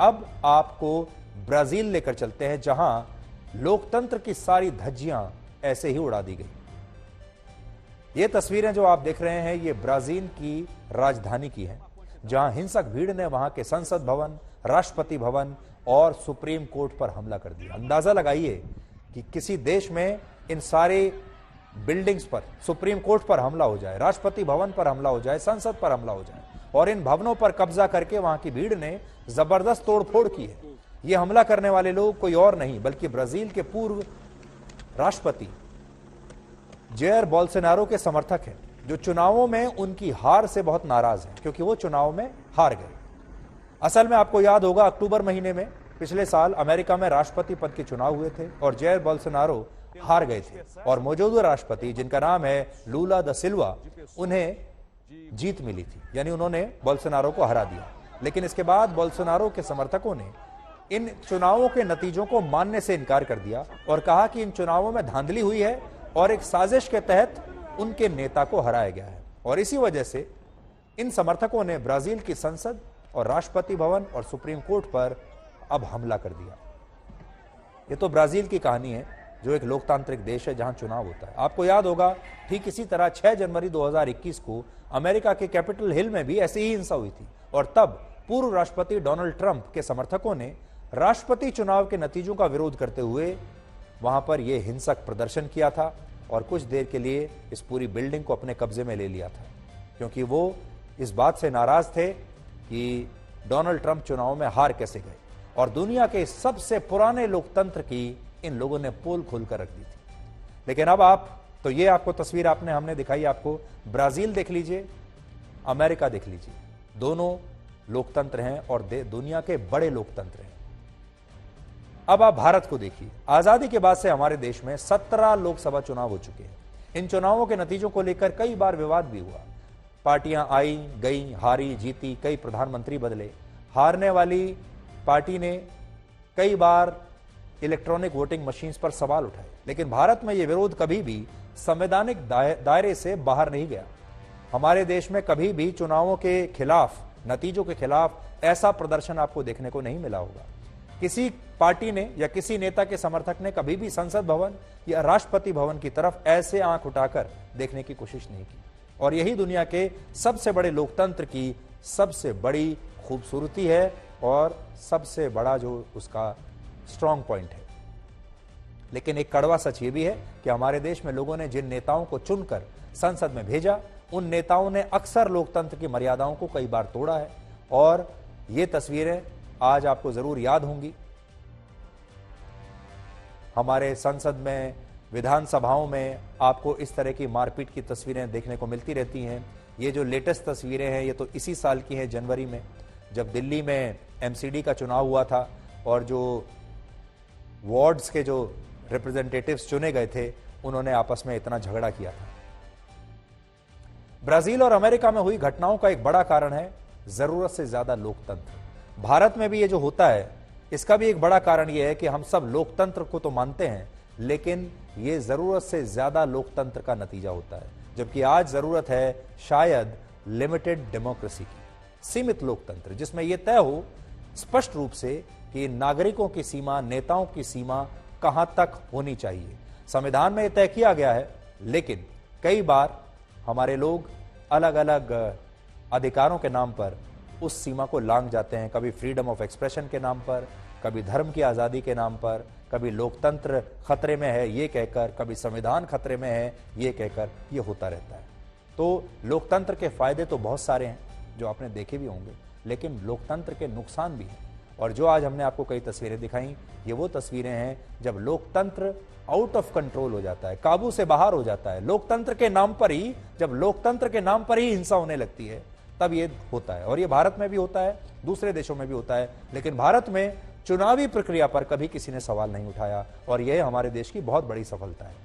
अब आपको ब्राजील लेकर चलते हैं, जहां लोकतंत्र की सारी धज्जियां ऐसे ही उड़ा दी गई। ये तस्वीरें जो आप देख रहे हैं, ये ब्राजील की राजधानी की हैं, जहां हिंसक भीड़ ने वहां के संसद भवन, राष्ट्रपति भवन और सुप्रीम कोर्ट पर हमला कर दिया। अंदाजा लगाइए कि किसी देश में इन सारे बिल्डिंग्स पर, सुप्रीम कोर्ट पर हमला हो जाए, राष्ट्रपति भवन पर हमला हो जाए, संसद पर हमला हो जाए और इन भवनों पर कब्जा करके वहां की भीड़ ने जबरदस्त तोड़फोड़ की है। ये हमला करने वाले लोग कोई और नहीं बल्कि ब्राजील के पूर्व राष्ट्रपति जेयर बोल्सोनारो के समर्थक हैं, जो चुनावों में उनकी हार से बहुत नाराज हैं, क्योंकि वो चुनाव में हार गए। असल में आपको याद होगा, अक्टूबर महीने में पिछले साल अमेरिका में राष्ट्रपति पद के चुनाव हुए थे और जेयर बोल्सोनारो हार गए थे और मौजूदा राष्ट्रपति, जिनका नाम है लूला दा सिल्वा, उन्हें जीत मिली थी, यानी उन्होंने बोल्सोनारो को हरा दिया। लेकिन इसके बाद बोल्सोनारो के समर्थकों ने इन चुनावों के नतीजों को मानने से इनकार कर दिया और कहा कि इन चुनावों में धांधली हुई है और एक साजिश के तहत उनके नेता को हराया गया है। और इसी वजह से इन समर्थकों ने ब्राजील की संसद और राष्ट्रपति भवन और सुप्रीम कोर्ट पर अब हमला कर दिया। ये तो ब्राजील की कहानी है, जो एक लोकतांत्रिक देश है जहां चुनाव होता है। आपको याद होगा, ठीक इसी तरह 6 जनवरी 2021 को अमेरिका के कैपिटल हिल में भी ऐसी ही हिंसा हुई थी और तब पूर्व राष्ट्रपति डोनाल्ड ट्रंप के समर्थकों ने राष्ट्रपति चुनाव के नतीजों का विरोध करते हुए वहां पर यह हिंसक प्रदर्शन किया था और कुछ देर के लिए इस पूरी बिल्डिंग को अपने कब्जे में ले लिया था, क्योंकि वो इस बात से नाराज थे कि डोनाल्ड ट्रंप चुनाव में हार कैसे गए। और दुनिया के सबसे पुराने लोकतंत्र की इन लोगों ने पोल खोलकर रख दी थी। लेकिन अब आप तो ये आपको तस्वीर हमने दिखाई आपको, ब्राजील देख लीजिए, अमेरिका देख लीजिए, दोनों लोकतंत्र हैं और दुनिया के बड़े लोकतंत्र हैं। अब आप भारत को देखिए, आजादी के बाद से हमारे देश में 17 लोकसभा चुनाव हो चुके हैं। इन चुनावों के नतीजों को लेकर कई बार विवाद भी हुआ, पार्टियां आई गई, हारी जीती, कई प्रधानमंत्री बदले। हारने वाली पार्टी ने कई बार इलेक्ट्रॉनिक वोटिंग मशीन्स पर सवाल उठाए, लेकिन भारत में यह विरोध कभी भी संवैधानिक दायरे से बाहर नहीं गया। हमारे देश में कभी भी चुनावों के खिलाफ, नतीजों के खिलाफ ऐसा प्रदर्शन आपको देखने को नहीं मिला होगा। किसी पार्टी ने या किसी नेता के समर्थक ने कभी भी संसद भवन या राष्ट्रपति भवन की तरफ ऐसे आंख उठाकर देखने की कोशिश नहीं की। और यही दुनिया के सबसे बड़े लोकतंत्र की सबसे बड़ी खूबसूरती है और सबसे बड़ा जो उसका स्ट्रॉन्ग पॉइंट है। लेकिन एक कड़वा सच ये भी है कि हमारे देश में लोगों ने जिन नेताओं को चुनकर संसद में भेजा, उन नेताओं ने अक्सर लोकतंत्र की मर्यादाओं को कई बार तोड़ा है। और ये तस्वीरें आज आपको जरूर याद होंगी। हमारे संसद में, विधानसभाओं में आपको इस तरह की मारपीट की तस्वीरें देखने को मिलती रहती हैं। ये जो लेटेस्ट तस्वीरें हैं, ये तो इसी साल की हैं, जनवरी में, जब दिल्ली में एमसीडी का चुनाव हुआ था और जो वार्ड्स के जो रिप्रेजेंटेटिव्स चुने गए थे, उन्होंने आपस में इतना झगड़ा किया था। ब्राजील और अमेरिका में हुई घटनाओं का एक बड़ा कारण है जरूरत से ज्यादा लोकतंत्र। भारत में भी ये जो होता है, इसका भी एक बड़ा कारण यह है कि हम सब लोकतंत्र को तो मानते हैं, लेकिन ये जरूरत से ज्यादा लोकतंत्र का नतीजा होता है। जबकि आज जरूरत है शायद लिमिटेड डेमोक्रेसी की, सीमित लोकतंत्र, जिसमें यह तय हो स्पष्ट रूप से कि नागरिकों की सीमा, नेताओं की सीमा कहां तक होनी चाहिए। संविधान में यह तय किया गया है, लेकिन कई बार हमारे लोग अलग अलग अधिकारों के नाम पर उस सीमा को लांघ जाते हैं। कभी फ्रीडम ऑफ एक्सप्रेशन के नाम पर, कभी धर्म की आजादी के नाम पर, कभी लोकतंत्र खतरे में है ये कहकर, कभी संविधान खतरे में है ये कहकर, ये होता रहता है। तो लोकतंत्र के फायदे तो बहुत सारे हैं जो आपने देखे भी होंगे, लेकिन लोकतंत्र के नुकसान भी हैं। और जो आज हमने आपको कई तस्वीरें दिखाई, ये वो तस्वीरें हैं जब लोकतंत्र आउट ऑफ कंट्रोल हो जाता है, काबू से बाहर हो जाता है। लोकतंत्र के नाम पर ही, जब लोकतंत्र के नाम पर ही हिंसा होने लगती है, तब ये होता है। और ये भारत में भी होता है, दूसरे देशों में भी होता है। लेकिन भारत में चुनावी प्रक्रिया पर कभी किसी ने सवाल नहीं उठाया और यह हमारे देश की बहुत बड़ी सफलता है।